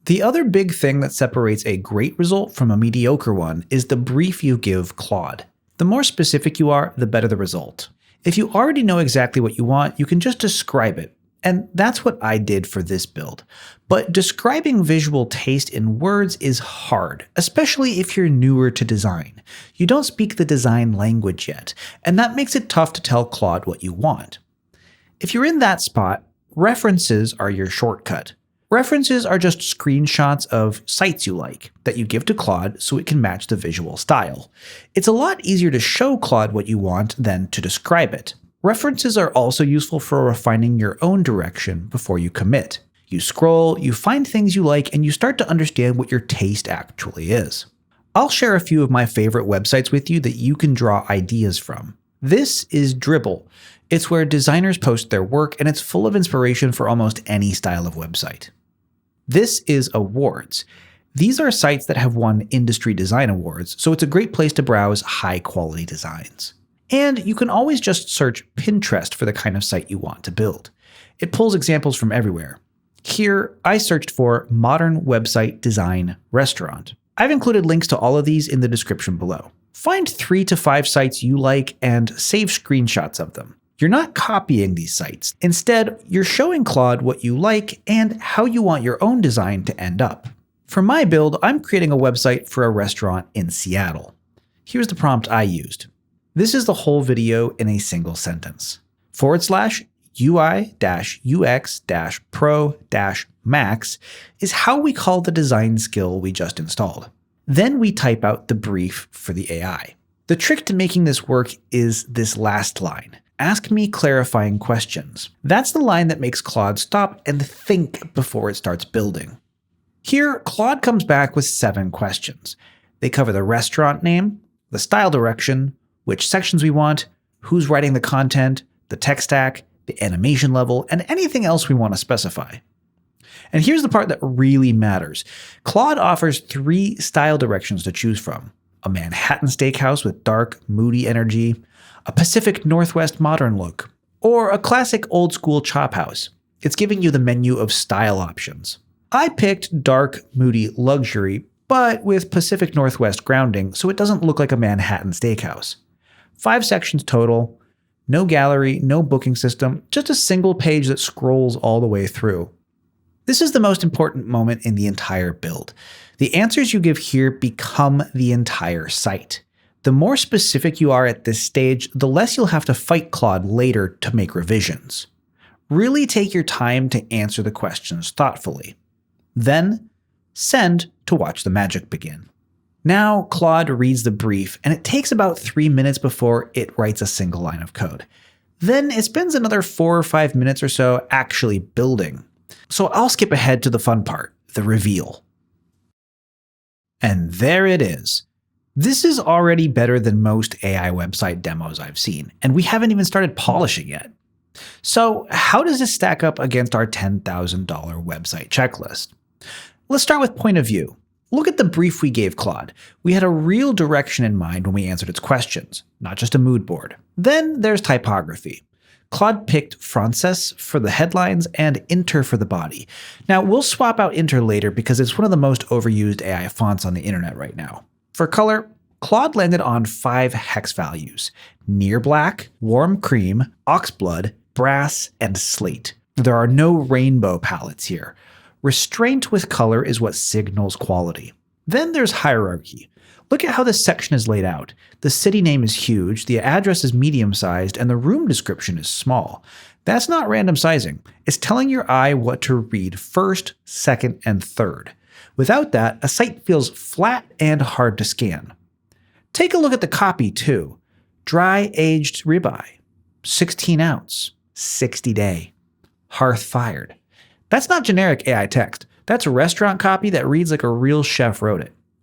The other big thing that separates a great result from a mediocre one is the brief you give Claude. The more specific you are, the better the result. If you already know exactly what you want, you can just describe it. And that's what I did for this build. But describing visual taste in words is hard, especially if you're newer to design. You don't speak the design language yet, and that makes it tough to tell Claude what you want. If you're in that spot, references are your shortcut. References are just screenshots of sites you like that you give to Claude so it can match the visual style. It's a lot easier to show Claude what you want than to describe it. References are also useful for refining your own direction before you commit. You scroll, you find things you like, and you start to understand what your taste actually is. I'll share a few of my favorite websites with you that you can draw ideas from. This is Dribbble. It's where designers post their work, and it's full of inspiration for almost any style of website. This is Awards. These are sites that have won industry design awards, so it's a great place to browse high-quality designs. And you can always just search Pinterest for the kind of site you want to build. It pulls examples from everywhere. Here, I searched for Modern Website Design Restaurant. I've included links to all of these in the description below. Find 3 to 5 sites you like and save screenshots of them. You're not copying these sites. Instead, you're showing Claude what you like and how you want your own design to end up. For my build, I'm creating a website for a restaurant in Seattle. Here's the prompt I used. This is the whole video in a single sentence. /UI-UX-Pro-Max is how we call the design skill we just installed. Then we type out the brief for the AI. The trick to making this work is this last line. Ask me clarifying questions. That's the line that makes Claude stop and think before it starts building. Here, Claude comes back with 7 questions. They cover the restaurant name, the style direction, which sections we want, who's writing the content, the tech stack, the animation level, and anything else we want to specify. And here's the part that really matters. Claude offers 3 style directions to choose from: a Manhattan steakhouse with dark, moody energy, a Pacific Northwest modern look, or a classic old-school chop house. It's giving you the menu of style options. I picked dark, moody luxury, but with Pacific Northwest grounding, so it doesn't look like a Manhattan steakhouse. 5 sections total, no gallery, no booking system, just a single page that scrolls all the way through. This is the most important moment in the entire build. The answers you give here become the entire site. The more specific you are at this stage, the less you'll have to fight Claude later to make revisions. Really take your time to answer the questions thoughtfully. Then, send to watch the magic begin. Now Claude reads the brief, and it takes about 3 minutes before it writes a single line of code. Then it spends another 4 or 5 minutes or so actually building. So I'll skip ahead to the fun part, the reveal. And there it is. This is already better than most AI website demos I've seen, and we haven't even started polishing yet. So how does this stack up against our $10,000 website checklist? Let's start with point of view. Look at the brief we gave Claude. We had a real direction in mind when we answered its questions, not just a mood board. Then there's typography. Claude picked Frances for the headlines and Inter for the body. Now, we'll swap out Inter later because it's one of the most overused AI fonts on the internet right now. For color, Claude landed on 5 hex values: near black, warm cream, oxblood, brass, and slate. There are no rainbow palettes here. Restraint with color is what signals quality. Then there's hierarchy. Look at how this section is laid out. The city name is huge, the address is medium-sized, and the room description is small. That's not random sizing. It's telling your eye what to read first, second, and third. Without that, a site feels flat and hard to scan. Take a look at the copy, too. Dry aged ribeye, 16 ounce, 60 day, hearth fired. That's not generic AI text. That's a restaurant copy that reads like a real chef wrote it.